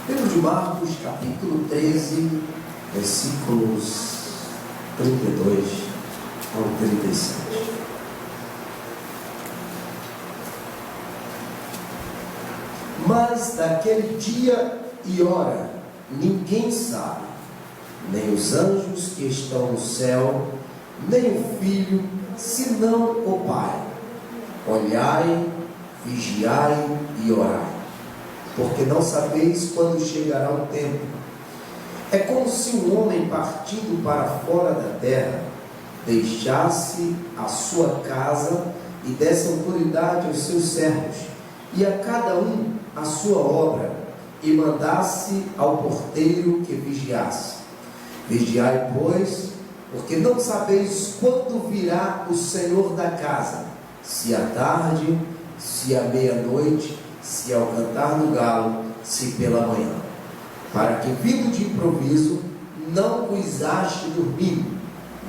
Livro de Marcos, capítulo 13, versículos 32 ao 37. Mas daquele dia e hora ninguém sabe, nem os anjos que estão no céu, nem o Filho, senão o Pai. Olhai, vigiai e orai, porque não sabeis quando chegará o tempo. É como se um homem partindo para fora da terra deixasse a sua casa e desse autoridade aos seus servos, e a cada um a sua obra, e mandasse ao porteiro que vigiasse. Vigiai, pois, porque não sabeis quando virá o Senhor da casa, se à tarde, se à meia-noite, se ao cantar do galo, se pela manhã, para que, vindo de improviso, não vos ache dormindo.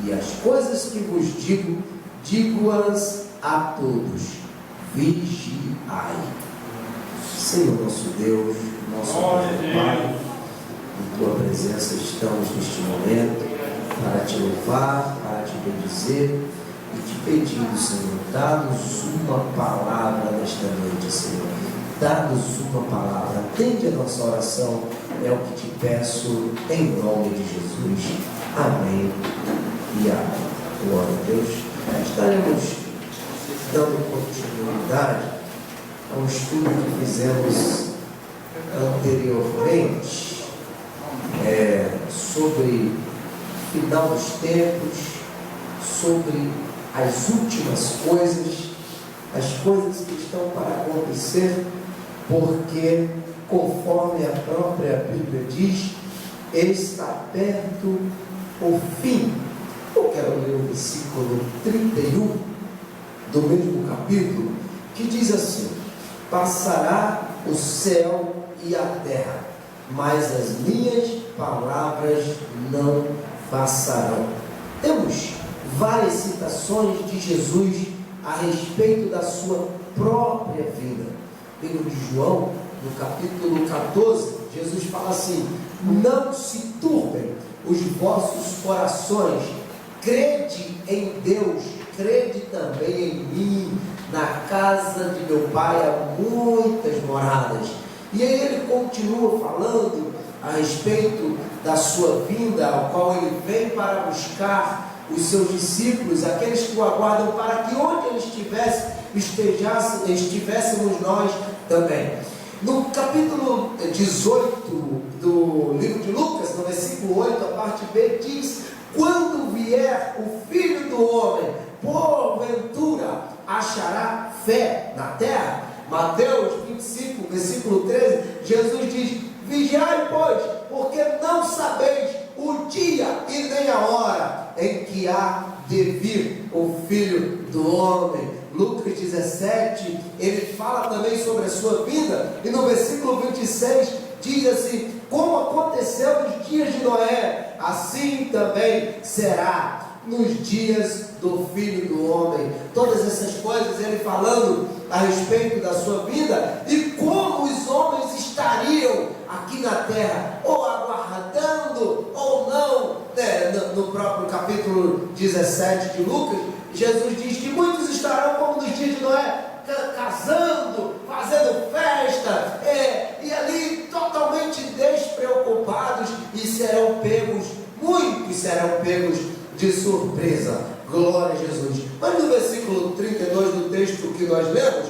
E as coisas que vos digo, digo-as a todos: vigiai. Senhor nosso Deus, nosso Pai, em Tua presença estamos neste momento para Te louvar, para Te bendizer e Te pedindo, Senhor, dá-nos uma palavra nesta noite, Senhor. Dá-nos uma palavra, atende a nossa oração, é o que Te peço, em nome de Jesus. Amém e amém. Glória a Deus. Estaremos dando continuidade a um estudo que fizemos anteriormente sobre o final dos tempos, sobre as últimas coisas, as coisas que estão para acontecer, porque, conforme a própria Bíblia diz, está perto o fim. Eu quero ler o versículo 31 do mesmo capítulo, que diz assim: passará o céu e a terra, mas as minhas palavras não passarão. Temos várias citações de Jesus a respeito da sua própria vida. Livro de João, no capítulo 14, Jesus fala assim: não se turbem os vossos corações, crede em Deus, crede também em mim. Na casa de meu Pai há muitas moradas. E aí ele continua falando a respeito da sua vinda, ao qual ele vem para buscar os seus discípulos, aqueles que o aguardam, para que onde ele estivéssemos nós também. No capítulo 18 do livro de Lucas, no versículo 8, a parte B, diz: quando vier o Filho do Homem, porventura achará fé na terra? Mateus 25, versículo 13, Jesus diz: vigiai, pois, porque não sabeis o dia e nem a hora em que há de vir o Filho do Homem. Lucas 17, ele fala também sobre a sua vinda, e no versículo 26 diz assim: como aconteceu nos dias de Noé, assim também será nos dias do Filho do Homem. Todas essas coisas ele falando a respeito da sua vida e como os homens estariam aqui na terra, ou aguardando ou não. No próprio capítulo 17 de Lucas, Jesus diz que muitos estarão como nos dias de Noé, casando, fazendo festa, e ali totalmente despreocupados, e serão pegos, muitos serão pegos de surpresa. Glória a Jesus. Mas no versículo 32 do texto que nós lemos,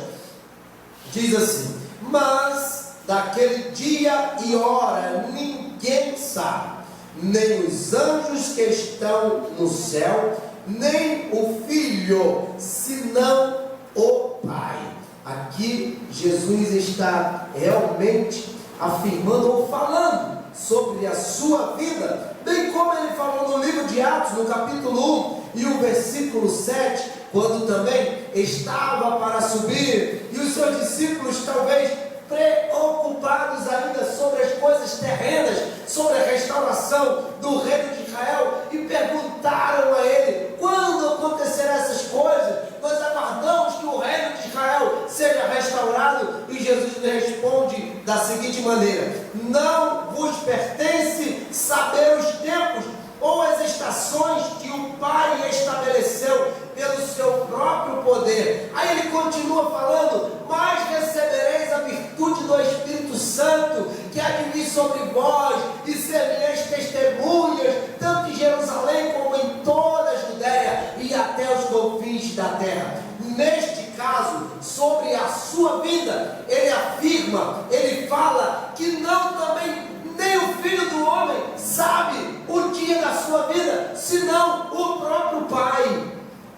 diz assim: mas daquele dia e hora ninguém sabe, nem os anjos que estão no céu, nem o Filho, senão o Pai. Aqui Jesus está realmente afirmando ou falando sobre a sua vida, bem como ele falou no livro de Atos, no capítulo 1 e o versículo 7, quando também estava para subir, e os seus discípulos talvez preocupados ainda sobre as coisas terrenas, sobre a restauração do reino de Israel, e perguntaram a ele: quando acontecerão essas coisas? Nós aguardamos que o reino de Israel seja restaurado. E Jesus lhe responde da seguinte maneira: não vos pertence saber os tempos ou as estações que o Pai estabeleceu pelo seu próprio poder. Aí ele continua falando: mas recebereis a virtude do Espírito Santo, que há de vir sobre vós, e sereis testemunhas, tanto em Jerusalém como em toda a Judéia e até os confins da terra. Neste caso, sobre a sua vida, ele afirma, ele fala que não também nem o Filho do Homem sabe o dia da sua vida, senão o próprio Pai.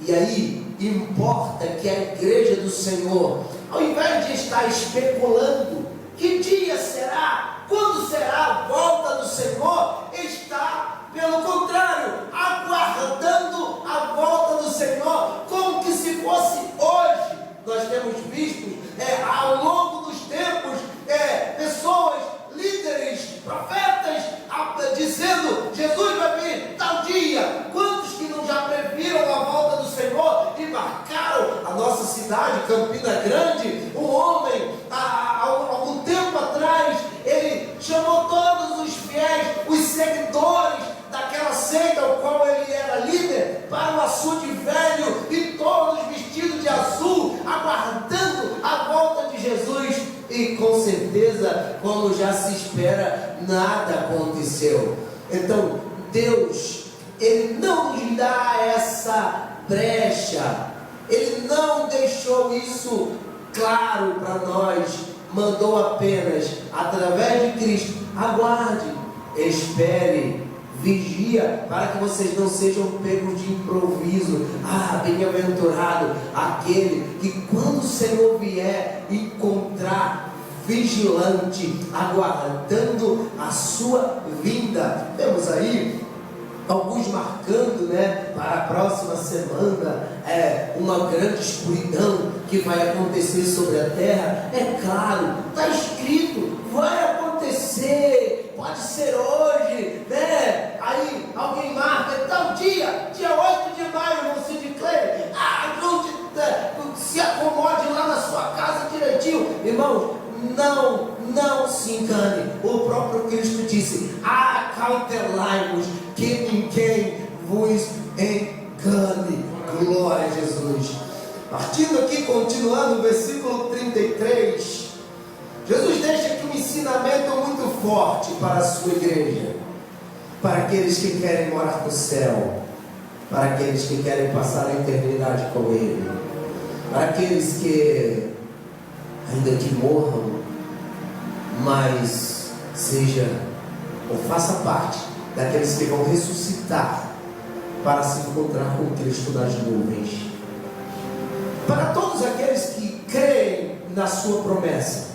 E aí, importa que a igreja do Senhor, ao invés de estar especulando que dia será, quando será a volta do Senhor, está, pelo contrário, aguardando a volta do Senhor, como que se fosse hoje. Nós temos visto, ao longo dos tempos, pessoas, líderes, profetas, dizendo: Jesus vai vir tal dia. Quantos que não já previram a volta do Senhor e marcaram a nossa cidade, Campina Grande? Um homem, há algum tempo atrás, ele chamou todos os fiéis, os seguidores daquela seita ao qual ele era líder, para o açude velho, e todos vestidos de azul, aguardando a volta de Jesus. E com certeza, como já se espera, nada aconteceu. Então Deus, Ele não nos dá essa brecha, Ele não deixou isso claro para nós, mandou apenas, através de Cristo: aguarde, espere, vigia, para que vocês não sejam pegos de improviso. Bem-aventurado aquele que, quando o Senhor vier, encontrar vigilante, aguardando a sua vinda. Temos aí alguns marcando, para a próxima semana, uma grande escuridão que vai acontecer sobre a terra. É claro, está escrito, vai acontecer, pode ser hoje, aí alguém marca tal dia, dia 8 de maio, não se declare, se acomode lá na sua casa direitinho. Irmãos, não se engane. O próprio Cristo disse: acautelai-vos que ninguém vos engane. Glória a Jesus. Partindo aqui, continuando o versículo 33, Jesus deixa aqui um ensinamento muito forte para a sua igreja, para aqueles que querem morar no céu, para aqueles que querem passar a eternidade com Ele, para aqueles que, ainda que morram, mas seja ou faça parte daqueles que vão ressuscitar para se encontrar com Cristo nas nuvens. Para todos aqueles que creem na sua promessa,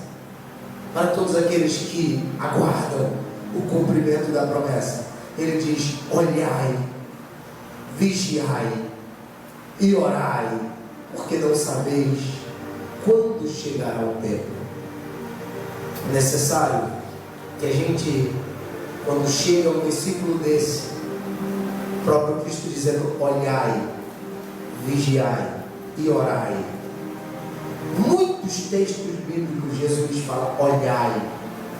para todos aqueles que aguardam o cumprimento da promessa, Ele diz: olhai, vigiai e orai, porque não sabeis quando chegará o tempo. É necessário que a gente, quando chega um versículo desse, o próprio Cristo dizendo: olhai, vigiai e orai. Muitos textos bíblicos Jesus fala: olhai,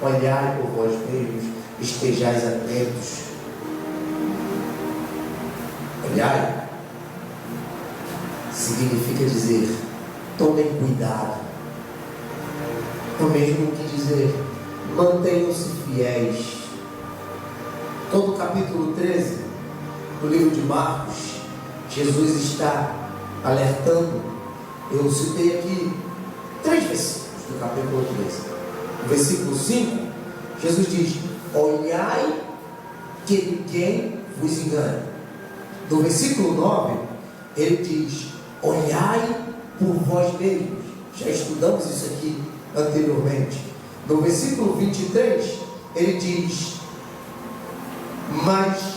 olhai por vós mesmos, estejais atentos. Olhai significa dizer: tomem cuidado. É o mesmo que dizer: mantenham-se fiéis. Todo o capítulo 13 do livro de Marcos, Jesus está alertando. Eu citei aqui 3 versículos do capítulo 13. No versículo 5, Jesus diz: olhai que ninguém vos engane. No versículo 9, ele diz: olhai por vós mesmos. Já estudamos isso aqui anteriormente. No versículo 23, ele diz: mas,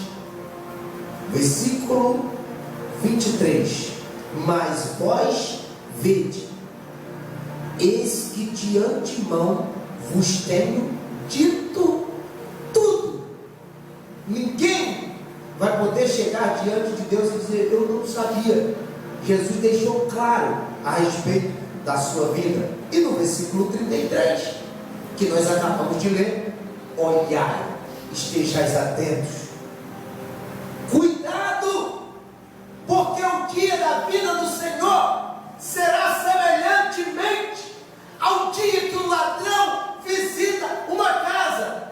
versículo 23, mas vós vede, eis que de antemão vos tenho dito tudo. Ninguém vai poder chegar diante de Deus e dizer: eu não sabia. Jesus deixou claro a respeito da sua vida. E no versículo 33, que nós acabamos de ler: olhai, estejais atentos. Cuidado, porque o dia da vida do Senhor será semelhantemente ao dia que o ladrão visita uma casa.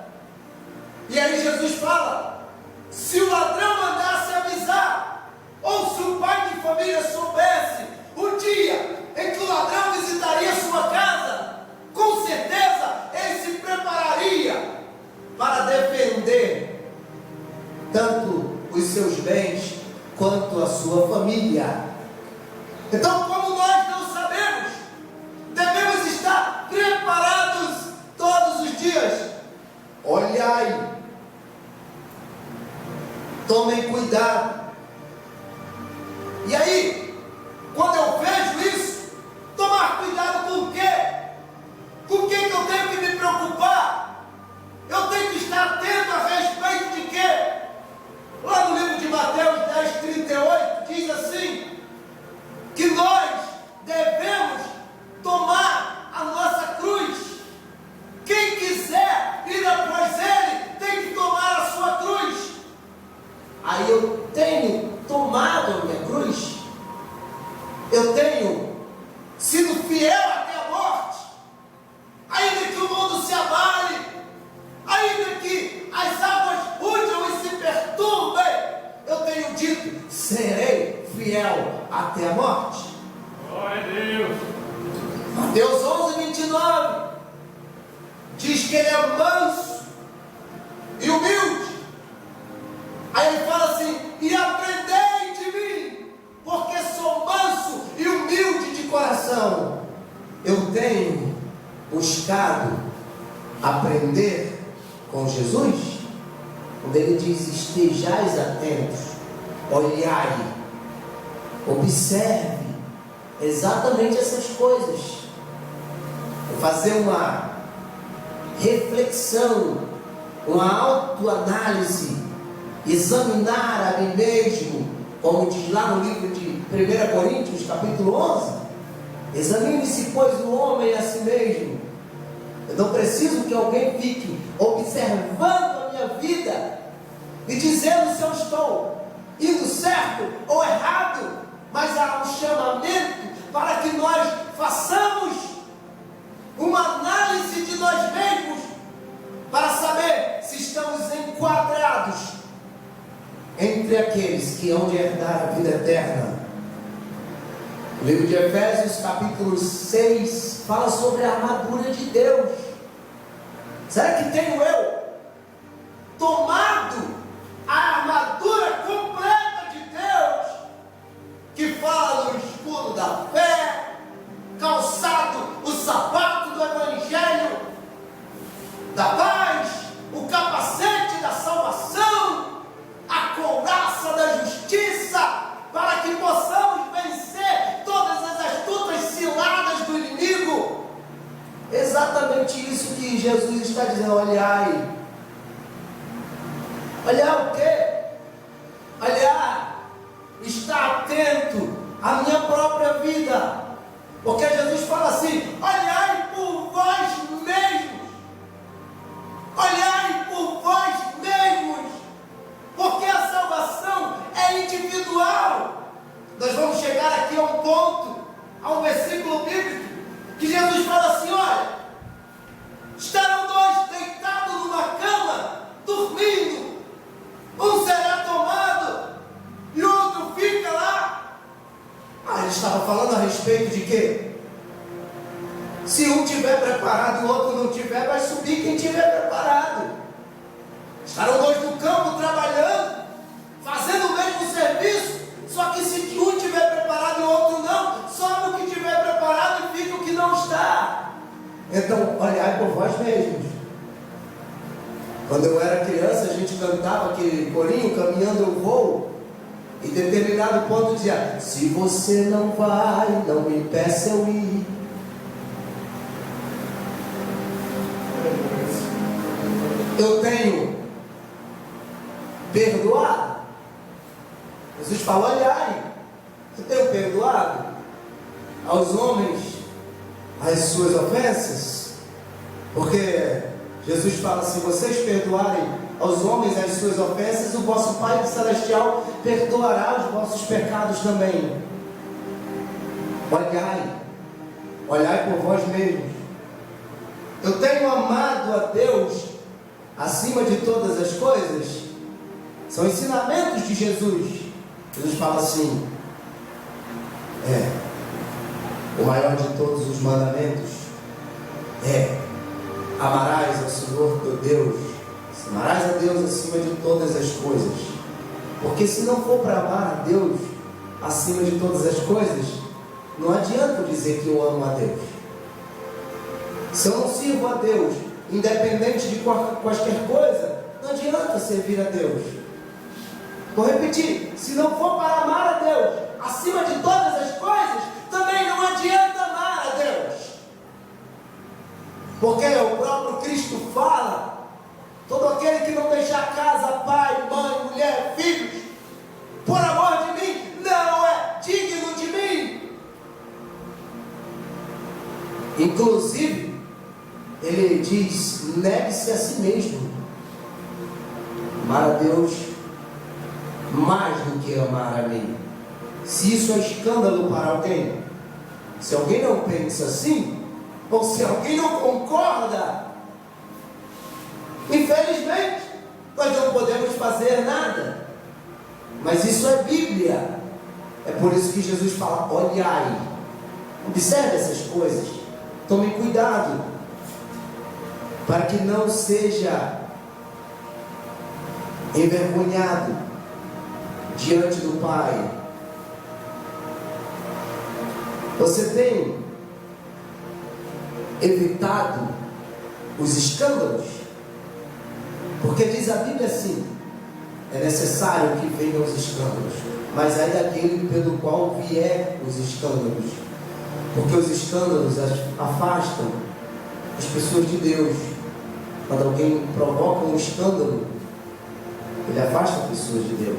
E aí Jesus fala: se o ladrão mandasse avisar, ou se o pai de família soubesse o dia em que o ladrão visitaria sua casa, com certeza ele se prepararia para defender tanto os seus bens quanto a sua família. Então, como nós não sabemos, devemos estar preparados todos os dias. Olhai, tomem cuidado. E aí, quando eu vejo isso, tomar cuidado com o quê? Com o que eu tenho que me preocupar? Eu tenho que estar atento a respeito de quê? Lá no livro de Mateus 10:38 diz assim, que nós devemos tomar a nossa cruz. Quem quiser ir após ele, tem que tomar a sua cruz. Aí eu tenho tomado a minha cruz, eu tenho sido fiel até a morte, ainda que o mundo se abale, ainda que as águas rujam e se perturbem, eu tenho dito: serei fiel até a morte. Glória a Deus. Mateus 11:29 diz que ele é manso e humilde. Aí ele fala assim: e aprendei de mim, porque sou manso e humilde de coração. Eu tenho buscado aprender com Jesus. Quando ele diz: estejais atentos, olhai, observe exatamente essas coisas. Fazer uma reflexão, uma autoanálise, examinar a mim mesmo, como diz lá no livro de 1 Coríntios, capítulo 11. Examine-se, pois, o homem a si mesmo. Eu não preciso que alguém fique observando a minha vida e dizendo se eu estou indo certo ou errado, mas há um chamamento para que nós façamos uma análise de nós mesmos, para saber se estamos enquadrados entre aqueles que hão de herdar a vida eterna. O livro de Efésios, capítulo 6, fala sobre a armadura de Deus. Será que tenho eu tomado a armadura completa de Deus, que fala no escudo da fé, calçado o sapato do evangelho da paz, o capacete da salvação, a couraça da justiça, para que possamos vencer todas as astutas ciladas do inimigo? Exatamente isso que Jesus está dizendo: olhai. Olhar o quê? Olhar, estar atento à minha própria vida, porque Jesus fala assim: olhai por vós mesmos. Olhai por vós mesmos, porque a salvação é individual. Nós vamos chegar aqui a um ponto, a um versículo bíblico, que Jesus fala assim: olha, estarão dois deitados numa cama, dormindo, um será tomado e o outro fica lá. Ele estava falando a respeito de quê? Se um tiver preparado e o outro não tiver, vai subir quem tiver preparado. Estarão dois no campo trabalhando, fazendo o mesmo serviço, só que se um tiver preparado e o outro não, sobe o que tiver preparado e fica o que não está. Então, olhai por vós mesmos. Quando eu era criança, a gente cantava aquele corinho, caminhando eu vou. Em determinado ponto dizia: se você não vai, não me peça eu ir. Eu tenho perdoado. Jesus fala: olhai. Eu tenho perdoado aos homens as suas ofensas. Porque Jesus fala: se vocês perdoarem aos homens as suas ofensas, o vosso Pai Celestial perdoará os vossos pecados também. Olhai por vós mesmos. Eu tenho amado a Deus acima de todas as coisas. São ensinamentos de Jesus. Jesus fala assim: o maior de todos os mandamentos é: amarás ao Senhor teu Deus, amarás a Deus acima de todas as coisas. Porque se não for para amar a Deus acima de todas as coisas, não adianta eu dizer que eu amo a Deus. Se eu não sirvo a Deus, independente de qualquer coisa, não adianta servir a Deus. Vou repetir: se não for para amar a Deus acima de todas as coisas, também não adianta amar a Deus. Porque o próprio Cristo fala: todo aquele que não deixar casa, pai, mãe, mulher, filhos, por amor de mim, não é digno de mim. Inclusive, ele diz: negue-se a si mesmo. Amar a Deus mais do que amar a mim. Se isso é escândalo para alguém, se alguém não pensa assim, ou se alguém não concorda, infelizmente nós não podemos fazer nada. Mas isso é Bíblia. É por isso que Jesus fala: olhai, observe essas coisas, tome cuidado, para que não seja envergonhado diante do Pai. Você tem evitado os escândalos? Porque diz a Bíblia assim: é necessário que venham os escândalos, mas é daquele pelo qual vier os escândalos. Porque os escândalos afastam as pessoas de Deus. Quando alguém provoca um escândalo, ele afasta as pessoas de Deus.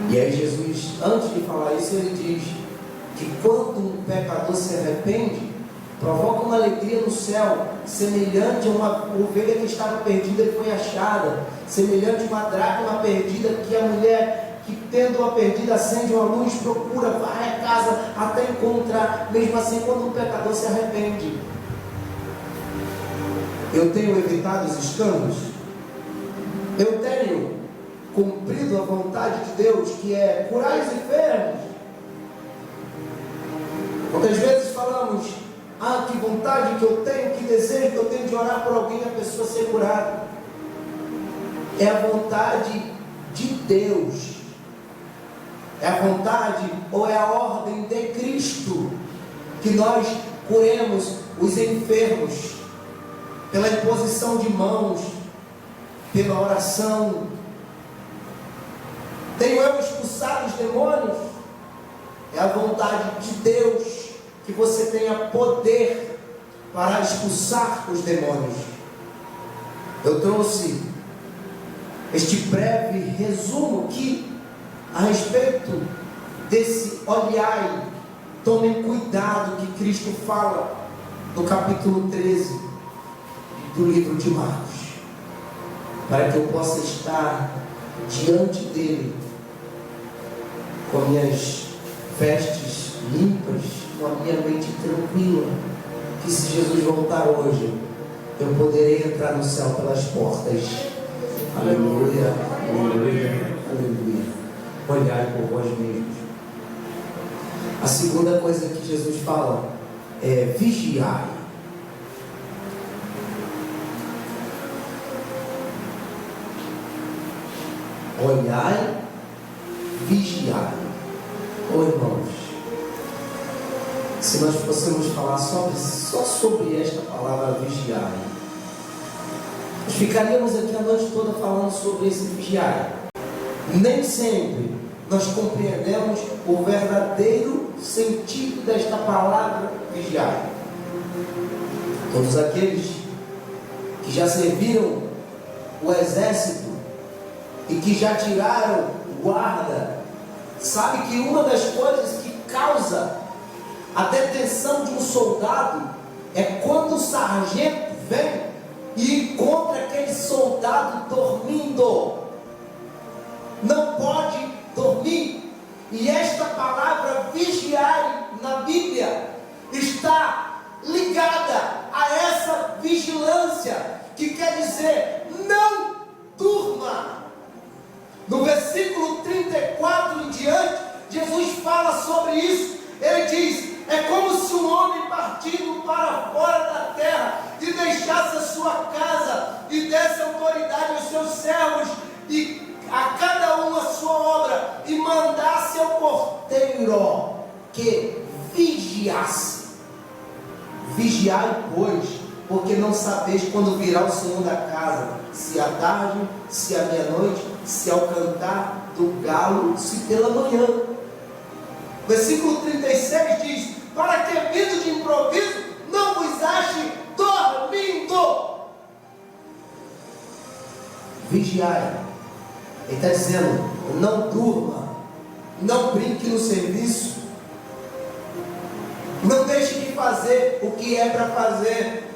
E aí Jesus, antes de falar isso, ele diz que quando um pecador se arrepende, provoca uma alegria no céu, semelhante a uma ovelha que estava perdida e foi achada, semelhante a uma dracma perdida, que a mulher que tendo-a perdida acende uma luz, procura, vai à casa até encontrar. Mesmo assim, quando um pecador se arrepende, eu tenho evitado os escândalos, eu tenho cumprido a vontade de Deus, que é curar os enfermos. Quantas vezes falamos: que vontade que eu tenho, que desejo que eu tenho de orar por alguém e a pessoa ser curada. É a vontade de Deus, é a vontade ou é a ordem de Cristo que nós curemos os enfermos pela imposição de mãos, pela oração. Tenho eu expulsado os demônios? É a vontade de Deus que você tenha poder para expulsar os demônios. Eu trouxe este breve resumo aqui a respeito desse olhai, tomem cuidado, que Cristo fala no capítulo 13 do livro de Marcos, para que eu possa estar diante dele com minhas vestes limpas, com a minha mente tranquila, que se Jesus voltar hoje, eu poderei entrar no céu pelas portas. Aleluia, aleluia, aleluia. Olhai por vós mesmos. A segunda coisa que Jesus fala é vigiai. Olhai, vigiai. Irmãos, se nós fôssemos falar só sobre esta palavra vigiai, nós ficaríamos aqui a noite toda falando sobre esse vigiai. Nem sempre nós compreendemos o verdadeiro sentido desta palavra vigiai. Todos aqueles que já serviram o exército e que já tiraram guarda, sabe que uma das coisas que causa a detenção de um soldado é quando o sargento vem e encontra aquele soldado dormindo. Não pode dormir. E esta palavra vigiar na Bíblia está ligada a essa vigilância, que quer dizer não durma. No versículo 34 em diante, Jesus fala sobre isso. Ele diz: é como se um homem partindo para fora da terra e deixasse a sua casa e desse autoridade aos seus servos e a cada um a sua obra, e mandasse ao porteiro que vigiasse. Vigiai, pois, porque não sabeis quando virá o Senhor da casa, se à tarde, se à meia-noite, se ao cantar do galo, se pela manhã. Versículo 36 diz: para que vindo de improviso não vos ache dormindo. Vigiai. Ele está dizendo: não durma, não brinque no serviço, não deixe de fazer o que é para fazer,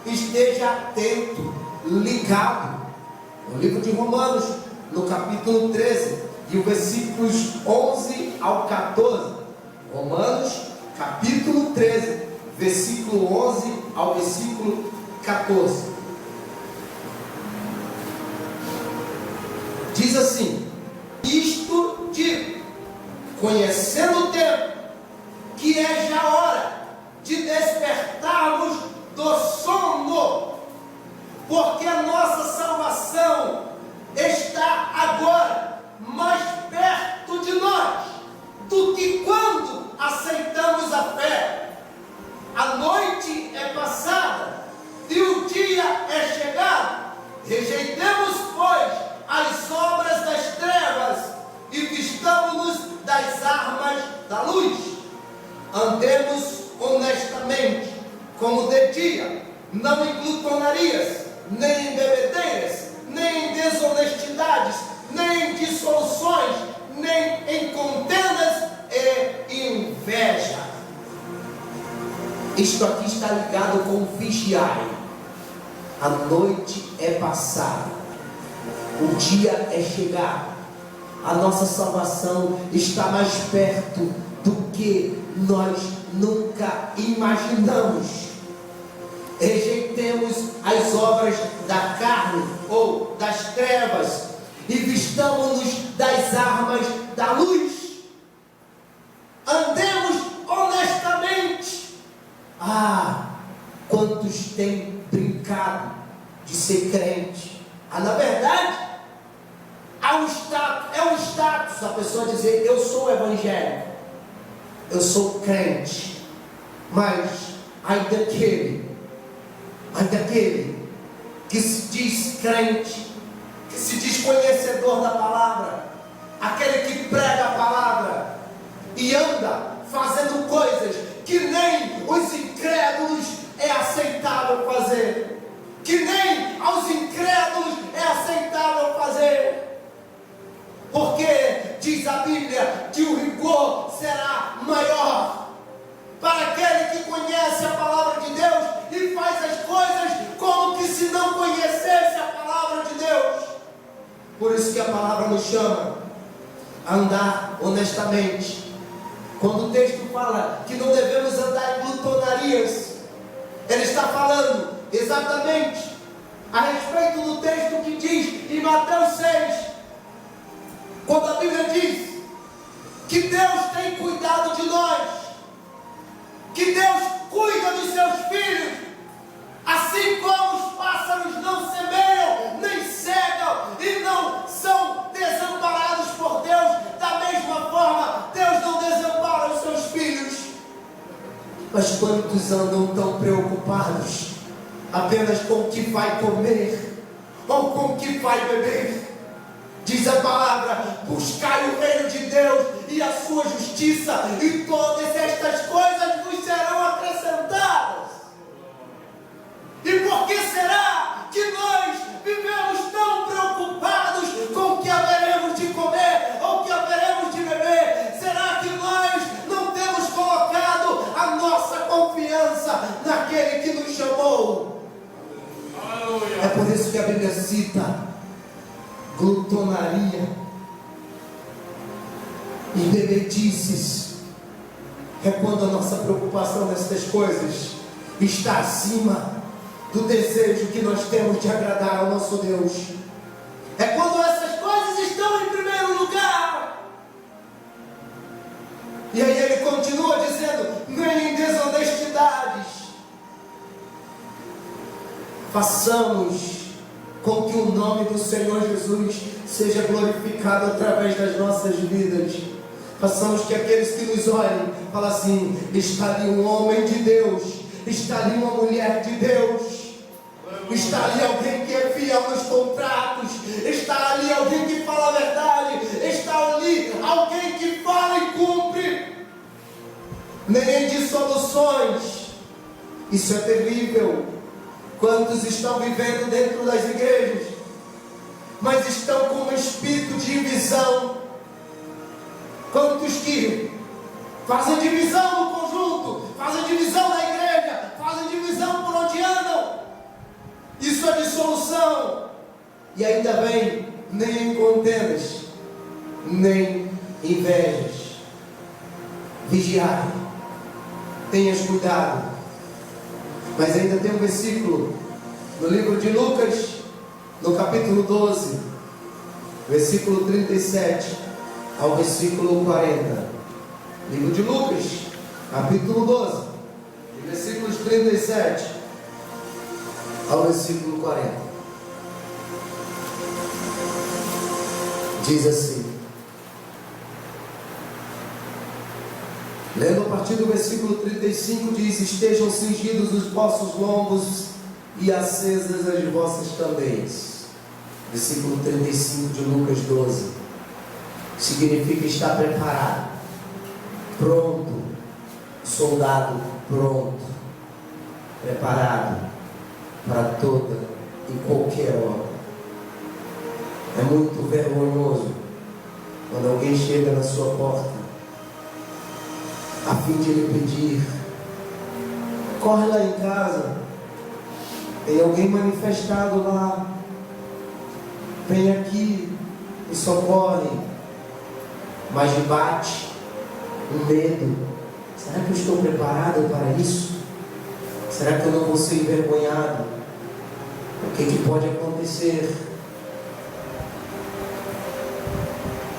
esteja atento, ligado. No livro de Romanos, no capítulo 13, e os versículos 11 ao 14. Romanos, capítulo 13, versículo 11 ao versículo 14. Diz assim: isto digo, conhecendo o tempo, que é já hora de despertarmos do sono, porque a nossa salvação está agora mais perto de nós do que quando aceitamos a fé. A noite é passada e o dia é chegado. Rejeitemos, pois, as obras das trevas e vistamo-nos das armas da luz. Andemos honestamente, como de dia, não em glutonarias, nem em bebedeiras, nem em desonestidades, nem em dissoluções, nem em contendas e inveja. Isto aqui está ligado com vigiar. A noite é passada, o dia é chegado, a nossa salvação está mais perto do que nós nunca imaginamos. Rejeitemos as obras da carne ou das trevas e vistamo-nos das armas da luz. Andemos honestamente. Quantos têm brincado de ser crente? Na verdade, é um status a pessoa dizer: eu sou evangélico, eu sou crente. Mas ainda aquele que se diz crente, que se diz conhecedor da palavra, aquele que prega a palavra e anda fazendo coisas que nem os incrédulos é aceitável fazer, que nem aos incrédulos é aceitável fazer, porque diz a Bíblia que o rigor será maior para aquele que conhece a palavra de Deus e faz as coisas como que se não conhecesse a palavra de Deus. Por isso que a palavra nos chama a andar honestamente. Quando o texto fala que não devemos andar em glutonarias, ele está falando exatamente a respeito do texto que diz em Mateus 6, quando a Bíblia diz que Deus tem cuidado de nós, que Deus cuida dos seus filhos, assim como os pássaros não semeiam, nem cegam e não são desamparados por Deus, da mesma forma Deus não desampara os seus filhos. Mas quantos andam tão preocupados apenas com o que vai comer ou com o que vai beber? Diz a palavra: buscai o reino de Deus e a sua justiça, e todas estas coisas vos serão acrescentadas. E por que será que nós vivemos tão preocupados com o que haveremos de comer ou o que haveremos de beber? Será que nós não temos colocado a nossa confiança naquele que nos chamou? Aleluia. É por isso que a Bíblia cita glutonaria e bebedices. É quando a nossa preocupação nestas coisas está acima do desejo que nós temos de agradar ao nosso Deus. É quando essas coisas estão em primeiro lugar. E aí ele continua dizendo: nem em desonestidades. Façamos com que o nome do Senhor Jesus seja glorificado através das nossas vidas. Façamos que aqueles que nos olhem falem assim: está ali um homem de Deus, está ali uma mulher de Deus, está ali alguém que é fiel nos contratos, está ali alguém que fala a verdade, está ali alguém que fala e cumpre. Nem de soluções. Isso é terrível. Quantos estão vivendo dentro das igrejas, mas estão com um espírito de divisão? Quantos que fazem divisão no conjunto, fazem divisão na igreja, fazem divisão por onde andam? Isso é dissolução. E ainda vem nem contendas, nem invejas. Vigiai, tenhas cuidado. Mas ainda tem um versículo no livro de Lucas, no capítulo 12, versículo 37 ao versículo 40. Livro de Lucas, capítulo 12, versículos 37 ao versículo 40. Diz assim, lendo a partir do versículo 35, diz: estejam cingidos os vossos lombos e acesas as vossas candeias. Versículo 35 de Lucas 12 significa estar preparado, pronto, soldado pronto, preparado para toda e qualquer hora. É muito vergonhoso quando alguém chega na sua porta a fim de lhe pedir: corre lá em casa, tem alguém manifestado lá, vem aqui e socorre. Mas bate um medo: será que eu estou preparado para isso? Será que eu não vou ser envergonhado? O que pode acontecer?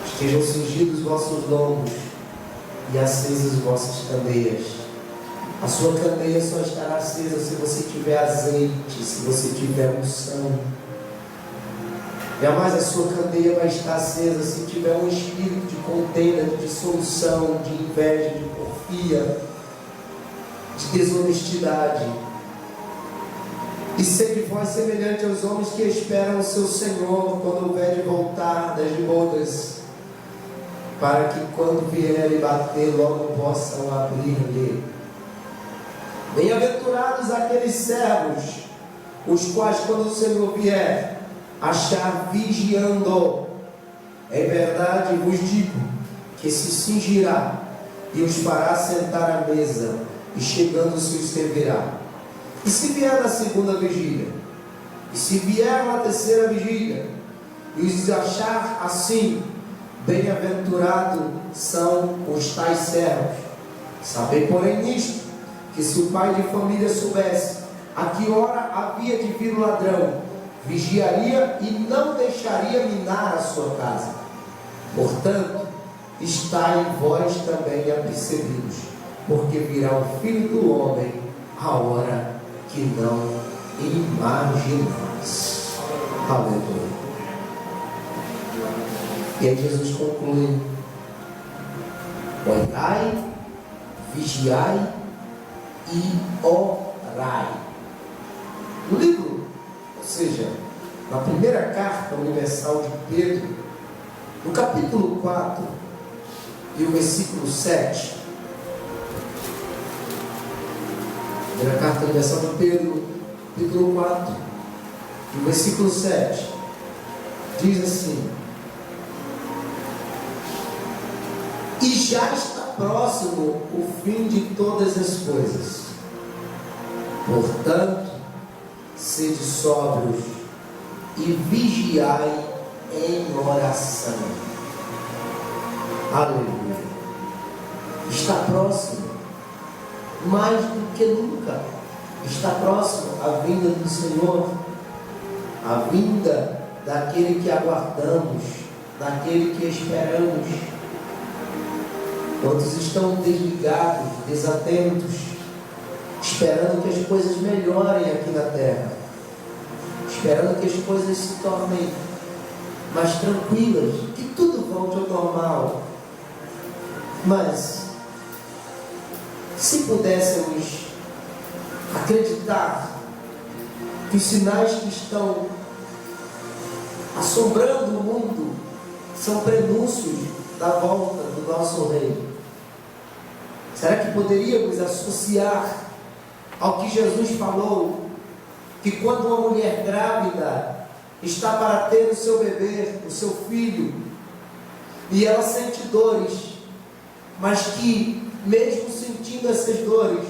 Estejam cingidos os vossos lombos e acesas vossas candeias. A sua candeia só estará acesa se você tiver azeite, se você tiver unção. Jamais a sua candeia vai estar acesa se tiver um espírito de contenda, de dissolução, de inveja, de porfia, de desonestidade. E sede vós semelhante aos homens que esperam o seu Senhor quando houver de voltar das bodas, para que quando vier e bater, logo possam abrir-lhe. Bem-aventurados aqueles servos, os quais, quando o Senhor vier, achar vigiando. Em verdade vos digo que se cingirá e os fará sentar à mesa, e chegando se os servirá. E se vier na segunda vigília, e se vier na terceira vigília, e os achar assim, bem-aventurados são os tais servos. Sabei, porém, nisto, que se o pai de família soubesse a que hora havia de vir o ladrão, vigiaria e não deixaria minar a sua casa. Portanto, estai vós também apercebidos, porque virá o Filho do Homem a hora que não imaginais. Aleluia. E aí Jesus conclui: orai, vigiai e orai. No livro, ou seja, na primeira carta universal de Pedro, no capítulo 4 e o versículo 7, primeira carta universal de Pedro, capítulo 4 e o versículo 7, diz assim: e já está próximo o fim de todas as coisas. Portanto, sede sóbrios e vigiai em oração. Aleluia. Está próximo, mais do que nunca, está próximo a vinda do Senhor, a vinda daquele que aguardamos, daquele que esperamos. Quantos estão desligados, desatentos, esperando que as coisas melhorem aqui na terra, esperando que as coisas se tornem mais tranquilas, que tudo volte ao normal. Mas se pudéssemos acreditar que os sinais que estão assombrando o mundo são prenúncios da volta do nosso Rei, será que poderíamos associar ao que Jesus falou, que quando uma mulher grávida está para ter o seu bebê, o seu filho, e ela sente dores, mas que mesmo sentindo essas dores,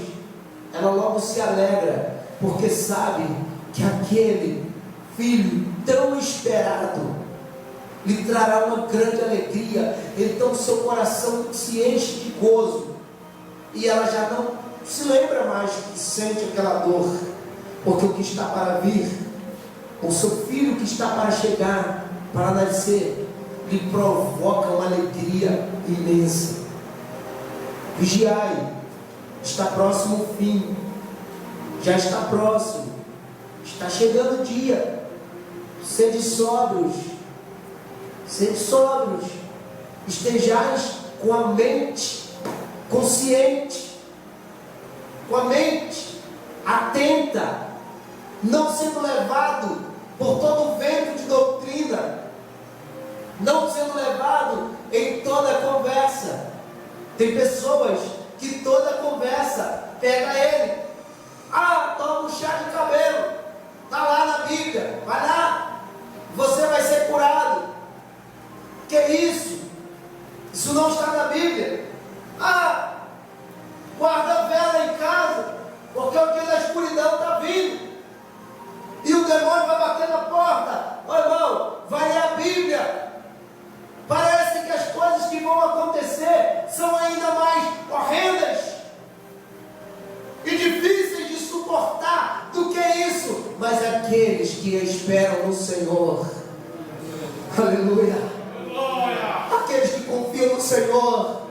ela logo se alegra, porque sabe que aquele filho tão esperado lhe trará uma grande alegria. Então seu coração se enche de gozo, e ela já não se lembra mais que sente aquela dor, porque o que está para vir, o seu filho que está para chegar, para nascer, lhe provoca uma alegria imensa. Vigiai, está próximo o fim, já está próximo, está chegando o dia. Sede sóbrios, estejais com a mente consciente, com a mente atenta, não sendo levado por todo o vento de doutrina, não sendo levado em toda a conversa. Tem pessoas que toda conversa pega ele. Toma um chá de cabelo, está lá na Bíblia, vai lá, você vai ser curado. Que isso? Isso não está na Bíblia. Guarda a vela em casa, porque o dia da escuridão está vindo, e o demônio vai bater na porta. Irmão, vai ler a Bíblia. Parece que as coisas que vão acontecer são ainda mais horrendas e difíceis de suportar do que isso. Mas aqueles que esperam no Senhor, aleluia, aqueles que confiam no Senhor,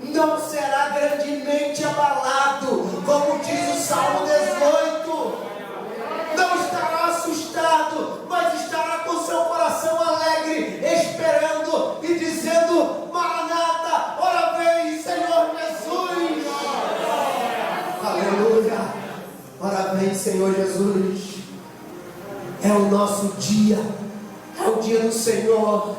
não será grandemente abalado, como diz o Salmo 18. Não estará assustado, mas estará com seu coração alegre, esperando e dizendo: Maranata, ora vem, Senhor Jesus. Aleluia, ora vem, Senhor Jesus. É o nosso dia, é o dia do Senhor.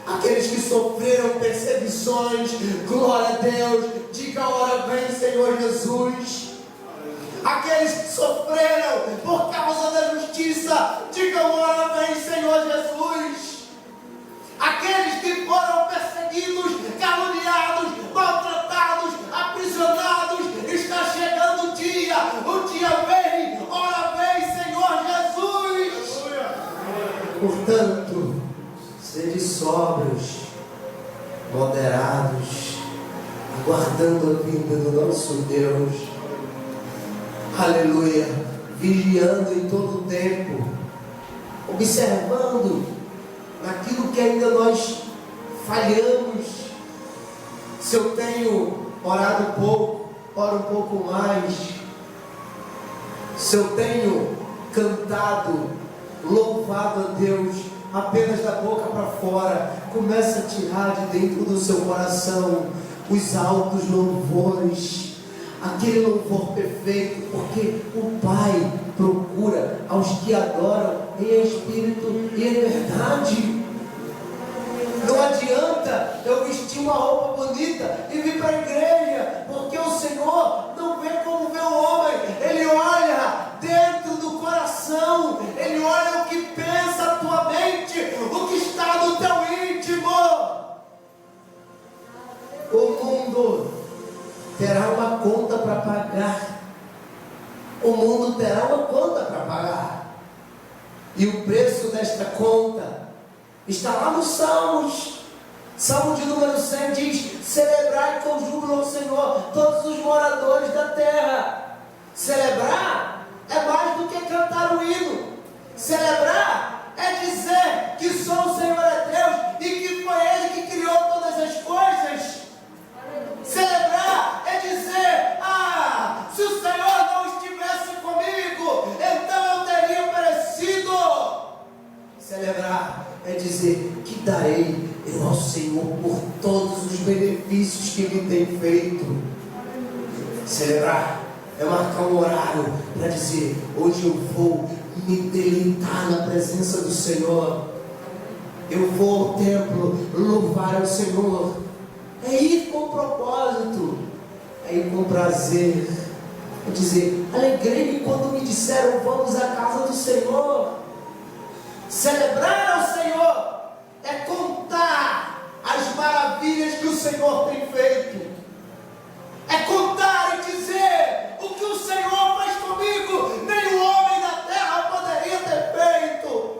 Aqueles que sofreram perseguições, glória a Deus, diga: ora vem, Senhor Jesus. Aqueles que sofreram por causa da justiça, digam: ora vem, Senhor Jesus. Aqueles que foram perseguidos, caluniados, maltratados, aprisionados, está chegando o dia vem, ora vem, Senhor Jesus. Portanto, sede sóbrios, moderados, aguardando a vinda do nosso Deus. Aleluia, vigiando em todo o tempo, observando naquilo que ainda nós falhamos. Se eu tenho orado pouco, oro um pouco mais. Se eu tenho cantado, louvado a Deus apenas da boca para fora, começa a tirar de dentro do seu coração os altos louvores, aquele louvor perfeito, porque o Pai procura aos que adoram em espírito e em verdade. Não adianta eu vestir uma roupa bonita e vir para a igreja, porque o Senhor não vê como vê o homem. Ele olha dentro do coração, Ele olha o que pensa a tua mente, o que está no teu íntimo. O mundo terá uma conta para pagar. O mundo terá terá uma conta para pagar. E o preço desta conta está lá nos Salmos. Salmo de número 100 diz: celebrai com júbilo ao Senhor todos os moradores da terra. Celebrar é mais do que cantar o hino. Celebrar é dizer que só o Senhor é Deus e que foi Ele que criou todas as coisas. Celebrar é dizer: ah, se o Senhor não estivesse comigo, então eu teria perecido. Celebrar é dizer: que darei eu ao Senhor por todos os benefícios que Ele tem feito. Celebrar é marcar um horário para dizer: hoje eu vou me deleitar na presença do Senhor. Eu vou ao templo louvar ao Senhor. É ir com propósito, é ir com prazer. É dizer: alegrei-me quando me disseram vamos à casa do Senhor. Celebrar ao Senhor é contar as maravilhas que o Senhor tem feito. É contar e dizer: o que o Senhor faz comigo, nem o homem da terra poderia ter feito.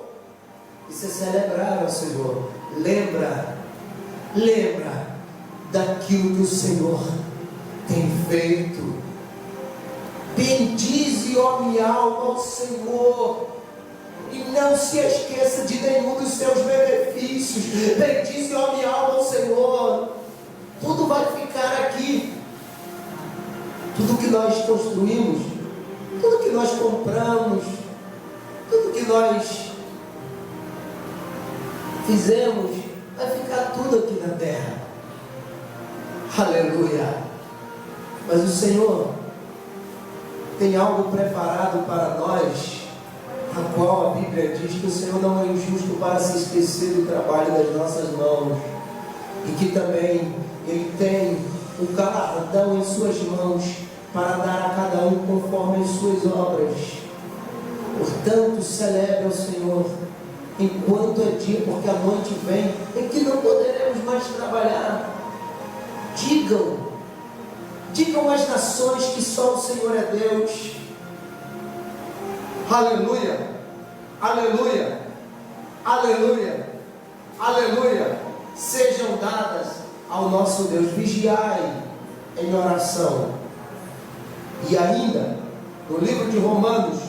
Isso é celebrar ao Senhor. Lembra daquilo que o Senhor tem feito. Bendize, ó minha alma, ao Senhor, e não se esqueça de nenhum dos seus benefícios. Bendize, ó minha alma, ao Senhor. Tudo vai ficar aqui. Tudo que nós construímos, tudo que nós compramos, tudo que nós fizemos, vai ficar tudo aqui na terra. Aleluia. Mas o Senhor tem algo preparado para nós, a qual a Bíblia diz que o Senhor não é injusto para se esquecer do trabalho das nossas mãos, e que também Ele tem o galardão em suas mãos para dar a cada um conforme as suas obras. Portanto, celebre ao Senhor enquanto é dia, porque a noite vem em que não poderemos mais trabalhar. Digam às nações que só o Senhor é Deus. Aleluia, aleluia, aleluia, aleluia. Sejam dadas ao nosso Deus. Vigiai em oração. E ainda, no livro de Romanos,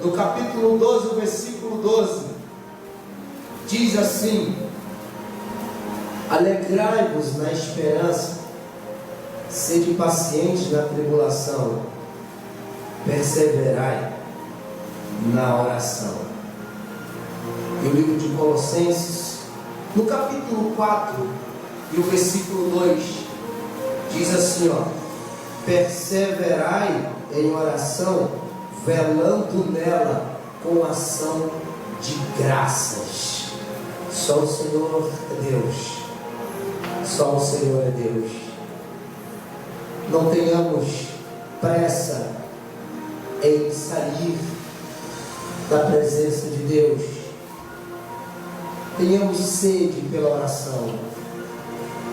no capítulo 12, versículo 12, diz assim: alegrai-vos na esperança, sede pacientes na tribulação, perseverai na oração. E o livro de Colossenses, no capítulo 4 e o versículo 2, diz assim, ó: perseverai em oração, velando nela com ação de graças. Só o Senhor é Deus. Só o Senhor é Deus. Não tenhamos pressa em sair da presença de Deus. Tenhamos sede pela oração.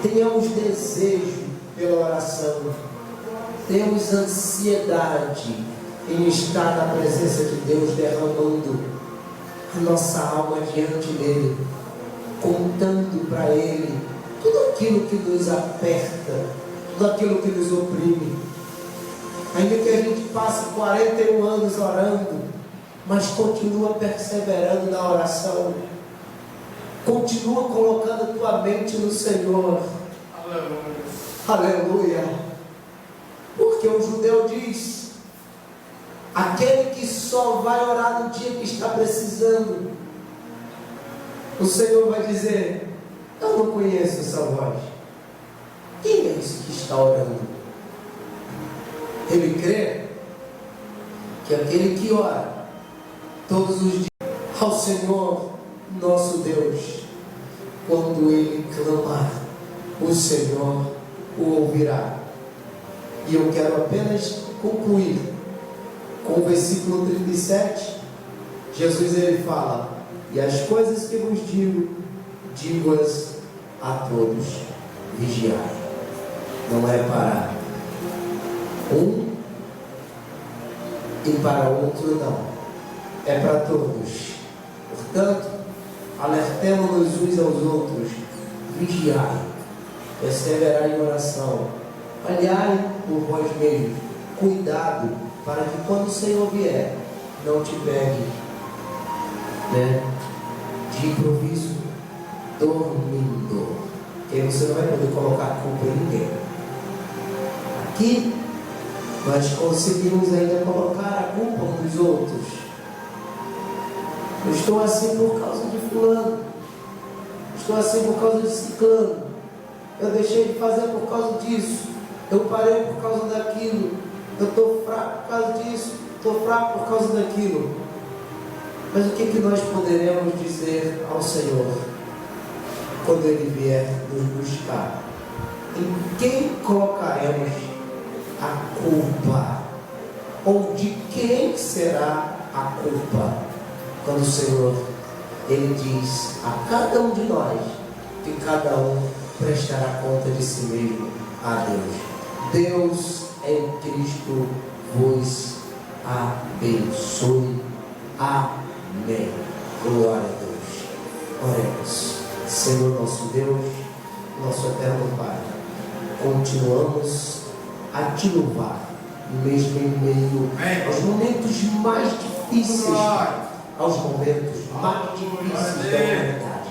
Tenhamos desejo pela oração. Tenhamos ansiedade em estar na presença de Deus, derramando a nossa alma diante dEle, contando para Ele tudo aquilo que nos aperta, tudo aquilo que nos oprime. Ainda que a gente passe 41 anos orando, mas continua perseverando na oração. Continua colocando a tua mente no Senhor. Aleluia. Aleluia. Porque o judeu diz: aquele que só vai orar no dia que está precisando, o Senhor vai dizer: eu não conheço essa voz. Quem é esse que está orando? Ele crê que aquele que ora todos os dias ao Senhor nosso Deus, quando ele clamar, o Senhor o ouvirá. E eu quero apenas concluir com o versículo 37. Jesus ele fala: e as coisas que vos digo, digo-as a todos, vigiai. Não é para um e para outro não. É para todos. Portanto, alertemos-nos uns aos outros, vigiai, perseverai em oração, olhai por vós mesmos, cuidado, para que quando o Senhor vier, não te pegue, de improviso, dormindo, porque você não vai poder colocar a culpa em ninguém. Aqui, nós conseguimos ainda colocar a culpa uns dos outros. Eu estou assim por causa de fulano, estou assim por causa de ciclano, eu deixei de fazer por causa disso, eu parei por causa daquilo, eu estou fraco por causa disso, estou fraco por causa daquilo. Mas o que nós poderemos dizer ao Senhor quando Ele vier nos buscar? Em quem colocaremos a culpa? Ou de quem será a culpa? Quando o Senhor, Ele diz a cada um de nós que cada um prestará conta de si mesmo a Deus. Deus em Cristo vos abençoe. Amém. Glória a Deus. Oremos. Senhor nosso Deus, nosso eterno Pai, continuamos a te louvar, mesmo em meio aos momentos mais difíceis, aos momentos mais difíceis da humanidade.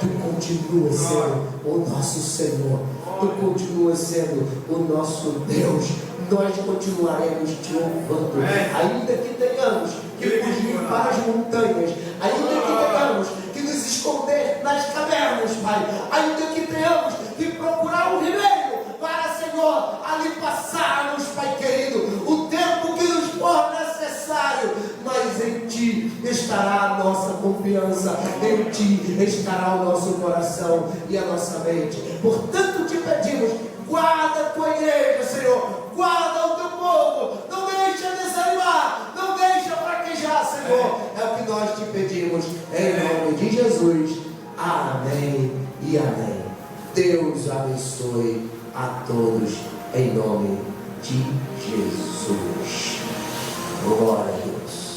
Tu continuas sendo o nosso Senhor, Tu continuas sendo o nosso Deus. Nós continuaremos te louvando, ainda que tenhamos que fugir para as montanhas, ainda que tenhamos que nos esconder nas cavernas, Pai, ainda que tenhamos que procurar um ribeiro para, Senhor, ali passarmos, Pai querido, o tempo que nos for necessário, mas em Ti estará a nossa confiança, em Ti estará o nosso coração e a nossa mente. Portanto, te pedimos, guarda a Tua igreja, Senhor, guarda o Teu povo, não deixa desanimar, não deixa fraquejar, Senhor, é o que nós te pedimos, em nome de Jesus, amém e amém. Deus abençoe a todos, em nome de Jesus. Glória a Deus.